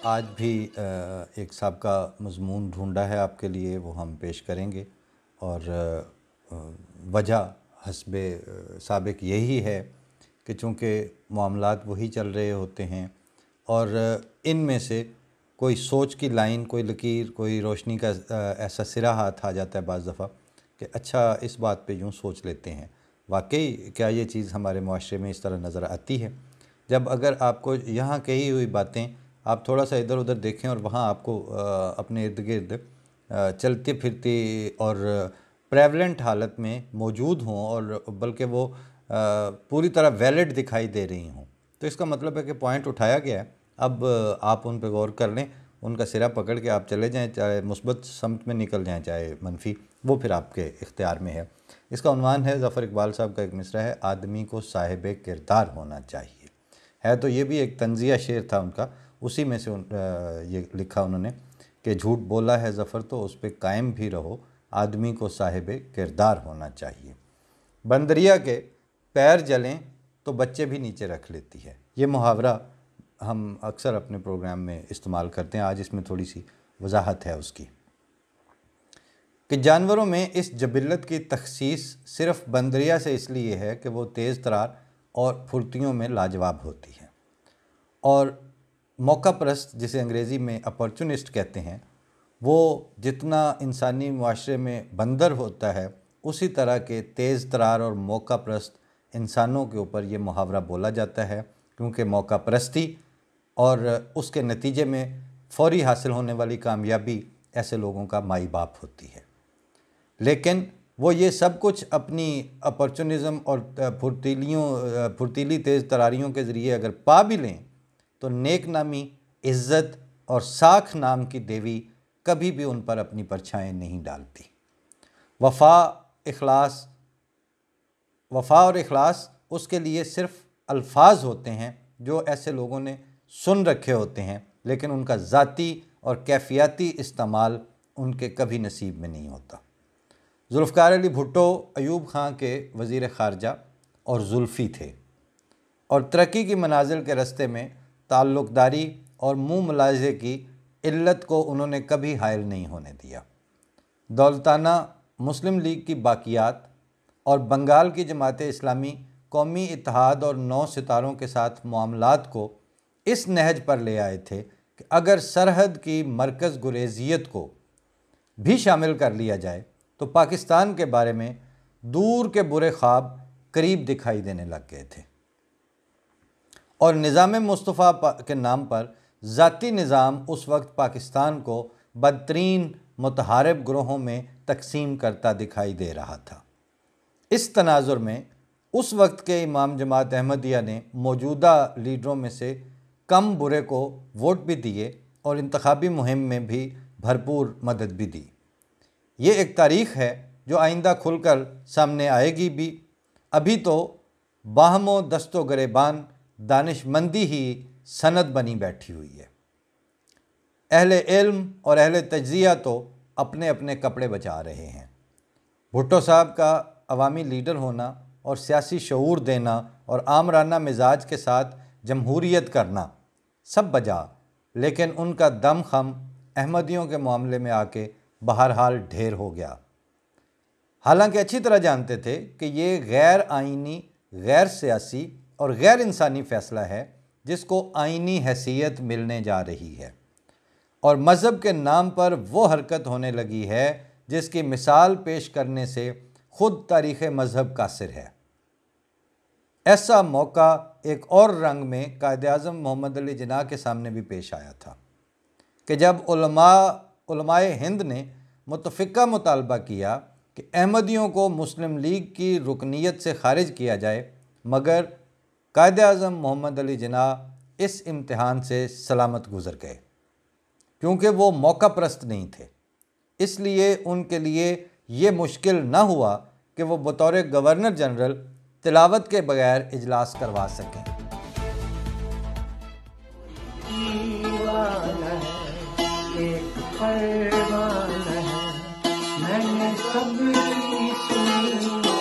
آج بھی ایک سابقہ مضمون ڈھونڈا ہے آپ کے لیے، وہ ہم پیش کریں گے، اور وجہ حسب سابق یہی ہے کہ چونکہ معاملات وہی چل رہے ہوتے ہیں اور ان میں سے کوئی سوچ کی لائن، کوئی لکیر، کوئی روشنی کا ایسا سرا ہاتھ آ جاتا ہے بعض دفعہ کہ اچھا اس بات پہ یوں سوچ لیتے ہیں، واقعی کیا یہ چیز ہمارے معاشرے میں اس طرح نظر آتی ہے؟ جب اگر آپ کو یہاں کہی ہوئی باتیں آپ تھوڑا سا ادھر ادھر دیکھیں اور وہاں آپ کو اپنے ارد گرد چلتی پھرتی اور پریولنٹ حالت میں موجود ہوں اور بلکہ وہ پوری طرح ویلڈ دکھائی دے رہی ہوں، تو اس کا مطلب ہے کہ پوائنٹ اٹھایا گیا ہے، اب آپ ان پہ غور کر لیں، ان کا سرا پکڑ کے آپ چلے جائیں، چاہے مثبت سمت میں نکل جائیں چاہے منفی، وہ پھر آپ کے اختیار میں ہے۔ اس کا عنوان ہے، ظفر اقبال صاحب کا ایک مصرع ہے، آدمی کو صاحب کردار ہونا چاہیے۔ ہے تو یہ بھی ایک طنزیہ شعر تھا ان کا، اسی میں سے یہ لکھا انہوں نے کہ جھوٹ بولا ہے ظفر تو اس پہ قائم بھی رہو، آدمی کو صاحب کردار ہونا چاہیے۔ بندریا کے پیر جلیں تو بچے بھی نیچے رکھ لیتی ہے، یہ محاورہ ہم اکثر اپنے پروگرام میں استعمال کرتے ہیں، آج اس میں تھوڑی سی وضاحت ہے اس کی کہ جانوروں میں اس جبلت کی تخصیص صرف بندریا سے اس لیے ہے کہ وہ تیز ترار اور پھرتیوں میں لاجواب ہوتی ہے، اور موقع پرست جسے انگریزی میں اپارچونسٹ کہتے ہیں، وہ جتنا انسانی معاشرے میں بندر ہوتا ہے اسی طرح کے تیز ترار اور موقع پرست انسانوں کے اوپر یہ محاورہ بولا جاتا ہے، کیونکہ موقع پرستی اور اس کے نتیجے میں فوری حاصل ہونے والی کامیابی ایسے لوگوں کا مائی باپ ہوتی ہے، لیکن وہ یہ سب کچھ اپنی اپارچونزم اور پھرتیلی تیز تراریوں کے ذریعے اگر پا بھی لیں تو نیک نامی، عزت اور ساکھ نام کی دیوی کبھی بھی ان پر اپنی پرچھائیں نہیں ڈالتی۔ وفا اور اخلاص اس کے لیے صرف الفاظ ہوتے ہیں جو ایسے لوگوں نے سن رکھے ہوتے ہیں، لیکن ان کا ذاتی اور کیفیاتی استعمال ان کے کبھی نصیب میں نہیں ہوتا۔ ذوالفقار علی بھٹو ایوب خان کے وزیر خارجہ اور زلفی تھے، اور ترقی کی منازل کے رستے میں تعلق داری اور منہ ملاحظے کی علت کو انہوں نے کبھی حائل نہیں ہونے دیا۔ دولتانہ مسلم لیگ کی باقیات اور بنگال کی جماعت اسلامی قومی اتحاد اور 9 ستاروں کے ساتھ معاملات کو اس نہج پر لے آئے تھے کہ اگر سرحد کی مرکز گریزیت کو بھی شامل کر لیا جائے تو پاکستان کے بارے میں دور کے برے خواب قریب دکھائی دینے لگ گئے تھے، اور نظام مصطفیٰ کے نام پر ذاتی نظام اس وقت پاکستان کو بدترین متحارب گروہوں میں تقسیم کرتا دکھائی دے رہا تھا۔ اس تناظر میں اس وقت کے امام جماعت احمدیہ نے موجودہ لیڈروں میں سے کم برے کو ووٹ بھی دیے اور انتخابی مہم میں بھی بھرپور مدد بھی دی۔ یہ ایک تاریخ ہے جو آئندہ کھل کر سامنے آئے گی بھی، ابھی تو باہم و دست و گریبان دانش مندی ہی سند بنی بیٹھی ہوئی ہے۔ اہل علم اور اہل تجزیہ تو اپنے اپنے کپڑے بچا رہے ہیں۔ بھٹو صاحب کا عوامی لیڈر ہونا اور سیاسی شعور دینا اور آمرانہ مزاج کے ساتھ جمہوریت کرنا سب بجا، لیکن ان کا دم خم احمدیوں کے معاملے میں آ کے بہرحال ڈھیر ہو گیا، حالانکہ اچھی طرح جانتے تھے کہ یہ غیر آئینی، غیر سیاسی اور غیر انسانی فیصلہ ہے جس کو آئینی حیثیت ملنے جا رہی ہے، اور مذہب کے نام پر وہ حرکت ہونے لگی ہے جس کی مثال پیش کرنے سے خود تاریخ مذہب قاصر ہے۔ ایسا موقع ایک اور رنگ میں قائد اعظم محمد علی جناح کے سامنے بھی پیش آیا تھا کہ جب علماء ہند نے متفقہ مطالبہ کیا کہ احمدیوں کو مسلم لیگ کی رکنیت سے خارج کیا جائے، مگر قائد اعظم محمد علی جناح اس امتحان سے سلامت گزر گئے، کیونکہ وہ موقع پرست نہیں تھے، اس لیے ان کے لیے یہ مشکل نہ ہوا کہ وہ بطور گورنر جنرل تلاوت کے بغیر اجلاس کروا سکیں۔ میں نے سب کی سنی